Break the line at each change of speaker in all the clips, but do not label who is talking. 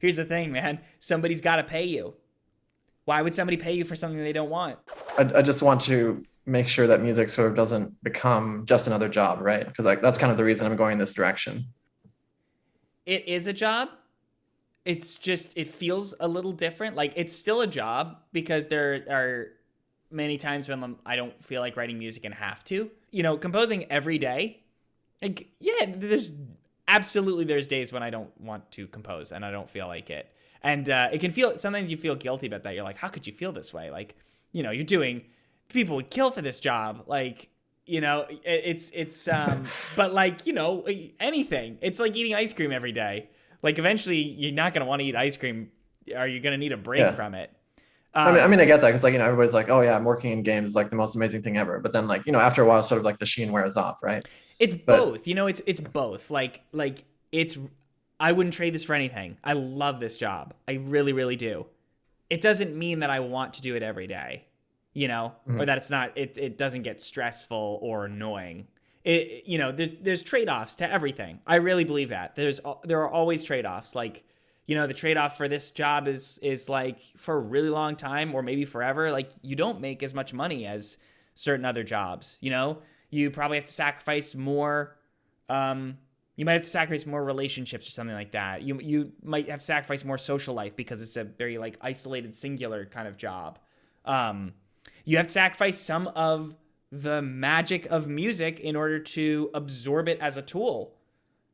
here's the thing, man. Somebody's got to pay you. Why would somebody pay you for something they don't want?
I just want to make sure that music sort of doesn't become just another job, right? Because like that's kind of the reason I'm going this direction.
It is a job. It's just, it feels a little different. Like, it's still a job because there are many times when I don't feel like writing music and have to. Composing every day. Like, yeah, there's days when I don't want to compose and I don't feel like it. And it can feel, sometimes you feel guilty about that. You're like, how could you feel this way? Like, you're doing, people would kill for this job. Like, but like, anything. It's like eating ice cream every day. Like, eventually you're not going to want to eat ice cream, or you're going to need a break
Yeah.
from it.
I get that because like, everybody's like, oh yeah, I'm working in games is like the most amazing thing ever. But then like, after a while, sort of like the sheen wears off, right?
It's
But
both, it's both. Like it's, I wouldn't trade this for anything. I love this job. I really, really do. It doesn't mean that I want to do it every day, or
mhm.
that it doesn't get stressful or annoying. There's trade-offs to everything. I really believe that. There are always trade-offs. Like, the trade-off for this job is like for a really long time or maybe forever, like you don't make as much money as certain other jobs. You probably have to sacrifice more. You might have to sacrifice more relationships or something like that. You might have to sacrifice more social life because it's a very like isolated, singular kind of job. You have to sacrifice some of the magic of music in order to absorb it as a tool.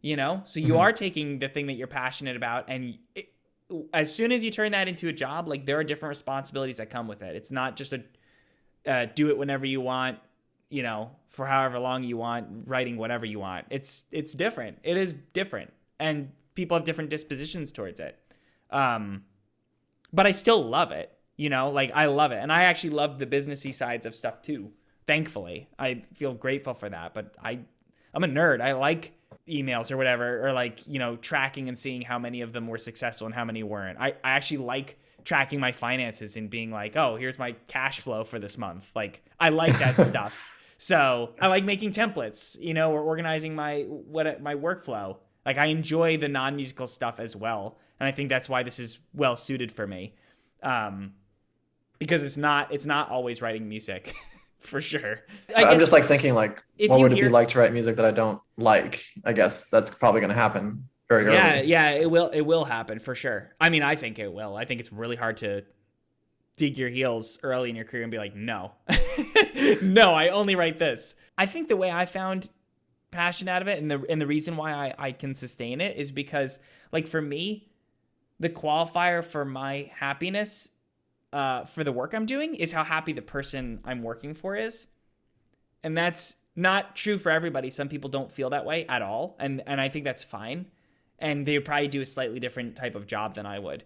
So you are
Mhm.
taking the thing that you're passionate about, and as soon as you turn that into a job, like there are different responsibilities that come with it. It's not just a do it whenever you want, for however long you want, writing whatever you want. It's different. It is different, and people have different dispositions towards it. Um, but I still love it. Like I love it, and I actually love the businessy sides of stuff too. Thankfully, I feel grateful for that. But I'm a nerd. I like emails or whatever, or like tracking and seeing how many of them were successful and how many weren't. I actually like tracking my finances and being like, oh, here's my cash flow for this month. Like I like that stuff. So I like making templates, or organizing my workflow. Like I enjoy the non-musical stuff as well, and I think that's why this is well suited for me, because it's not always writing music, for sure. I
I'm
guess
just like thinking like,
if
what
you
would it be
hear,
like to write music that I don't like? I guess that's probably going to happen very
yeah,
early.
yeah, it will happen for sure. I mean, I think it will. I think it's really hard to dig your heels early in your career and be like, no, no, I only write this. I think the way I found passion out of it, and the reason why I can sustain it is because, like, for me, the qualifier for my happiness, for the work I'm doing, is how happy the person I'm working for is. And that's not true for everybody. Some people don't feel that way at all, and I think that's fine. And they would probably do a slightly different type of job than I would.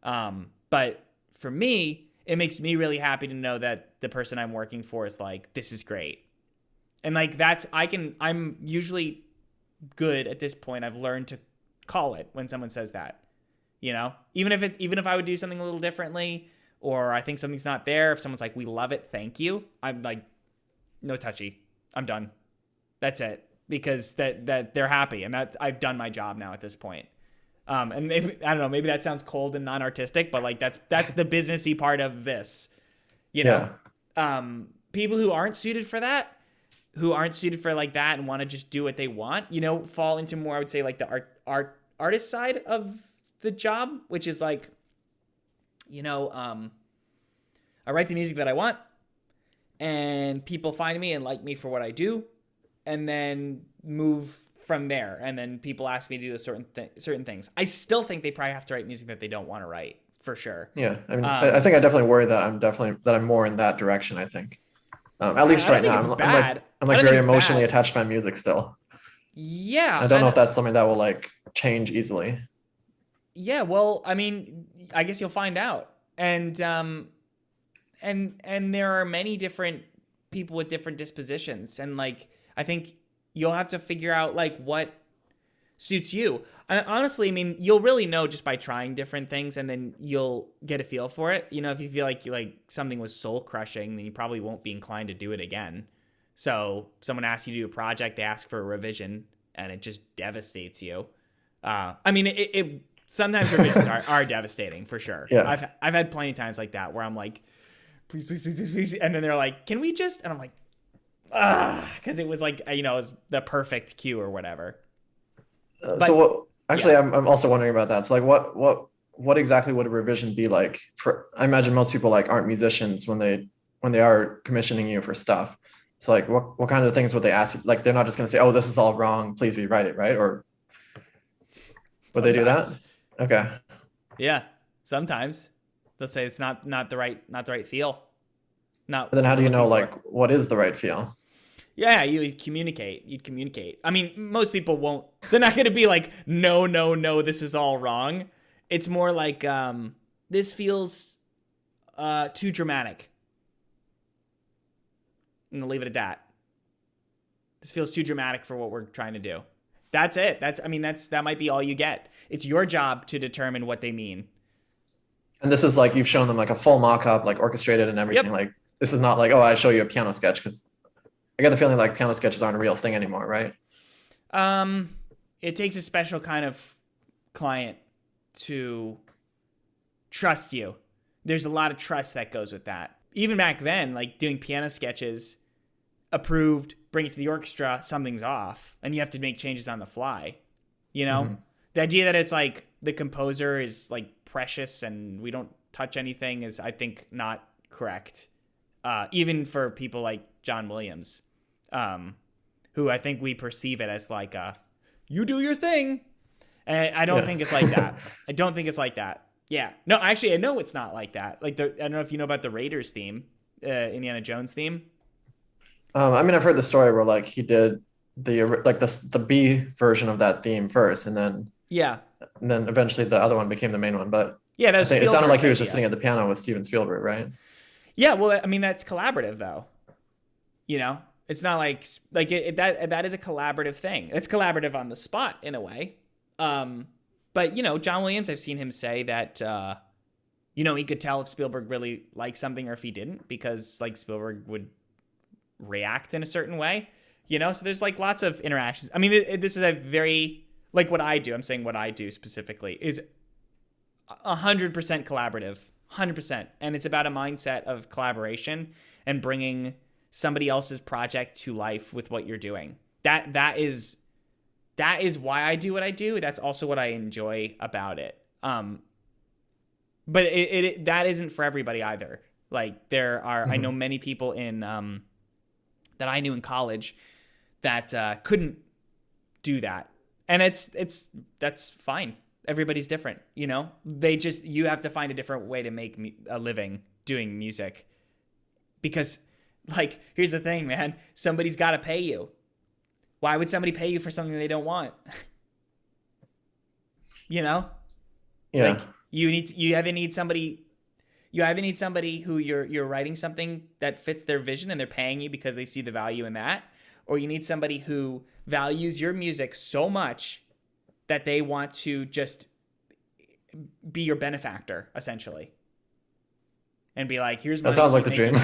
But for me, it makes me really happy to know that the person I'm working for is like, this is great. And like I'm usually good at this point. I've learned to call it when someone says that. Even if I would do something a little differently, or I think something's not there, if someone's like, we love it, thank you, I'm like, no touchy. I'm done. That's it. Because that they're happy, and that's, I've done my job now at this point. And maybe, I don't know, maybe that sounds cold and non-artistic, but like that's the businessy part of this. You know,
Yeah.
People who aren't suited for that, who aren't suited for like that, and want to just do what they want, fall into more, I would say, like the artist side of the job, which is like, I write the music that I want, and people find me and like me for what I do, and then move from there. And then people ask me to do certain things. I still think they probably have to write music that they don't want to write, for sure.
Yeah. I mean, I
Um,
think I definitely worry that I'm more in that direction, I think. At least
I don't
right
think
now,
it's
I'm like
bad.
I'm
I
like
don't think
very
it's
emotionally
bad.
attached to my music still.
Yeah,
I don't know if
and
that's something that will like change easily.
yeah. Well, I mean, I guess you'll find out. And there are many different people with different dispositions, and like I think you'll have to figure out like what suits you. Honestly, I mean, you'll really know just by trying different things, and then you'll get a feel for it. If you feel like something was soul crushing, then you probably won't be inclined to do it again. So, someone asks you to do a project, they ask for a revision, and it just devastates you. I mean, Sometimes revisions are devastating for sure.
Yeah.
I've had plenty of times like that where I'm like, please, please, please, please, please. And then they're like, can we just, and I'm like, because it was like, it was the perfect cue or whatever.
So what, actually,
yeah.
I'm also wondering about that. So like what exactly would a revision be like for, I imagine most people like aren't musicians when they are commissioning you for stuff. So like what kind of things would they ask you? Like they're not just gonna say, oh, this is all wrong, please rewrite it, right? Or would they do that?
Sometimes.
Okay.
Yeah. Sometimes they'll say it's not the right feel. Not
But then how
what
do
we're
you know
looking
like
for.
what is the right feel?
Yeah, you would communicate. You'd communicate. I mean, most people won't. They're not going to be like, no, no, no, this is all wrong. It's more like, this feels too dramatic. I'm gonna leave it at that. This feels too dramatic for what we're trying to do. That's it. That might be all you get. It's your job to determine what they mean.
And this is like you've shown them like a full mock-up, like orchestrated and everything.
Yep.
Like this is not like, oh, I show you a piano sketch because I get the feeling like piano sketches aren't a real thing anymore, right?
It takes a special kind of client to trust you. There's a lot of trust that goes with that. Even back then, like doing piano sketches, approved, bring it to the orchestra, something's off, and you have to make changes on the fly. You know, the idea that it's like the composer is like precious and we don't touch anything is, I think, not correct. Even for people like John Williams, who I think we perceive it as like you do your thing. And I don't think it's like that. I don't think it's like that. Yeah. No, actually, I know it's not like that. Like, I don't know if you know about the Raiders theme, Indiana Jones theme.
I mean, I've heard the story where like he did the B version of that theme first, and then
Yeah.
eventually the other one became the main one. But
Yeah, that
I
was
think it sounded like
Spielberg's
he was just
idea.
sitting at the piano with Steven Spielberg, right?
Yeah, well, I mean, that's collaborative though. You know, it's not like that is a collaborative thing. It's collaborative on the spot in a way. But you know, John Williams, I've seen him say that you know, he could tell if Spielberg really liked something or if he didn't, because like Spielberg would react in a certain way. You know, so there's like lots of interactions. I mean, this is a very like what I do. I'm saying what I do specifically is 100% collaborative, 100%, and it's about a mindset of collaboration and bringing somebody else's project to life with what you're doing. That is why I do what I do. That's also what I enjoy about it. But it that isn't for everybody either. Like there are, I know many people in that I knew in college that couldn't do that, and that's fine. Everybody's different, you know. You have to find a different way to make a living doing music, because like here's the thing, man. Somebody's got to pay you. Why would somebody pay you for something they don't want? You know?
Yeah.
Like you either need somebody who you're writing something that fits their vision and they're paying you because they see the value in that, or you need somebody who values your music so much that they want to just be your benefactor essentially. And be like, here's money.
That sounds like the dream.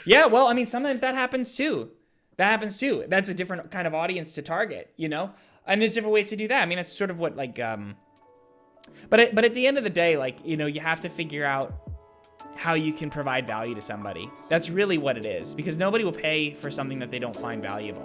Yeah, well, I mean, sometimes that happens too. That's a different kind of audience to target, you know? And there's different ways to do that. I mean, that's sort of what like but at the end of the day, like, you know, you have to figure out how you can provide value to somebody. That's really what it is, because nobody will pay for something that they don't find valuable.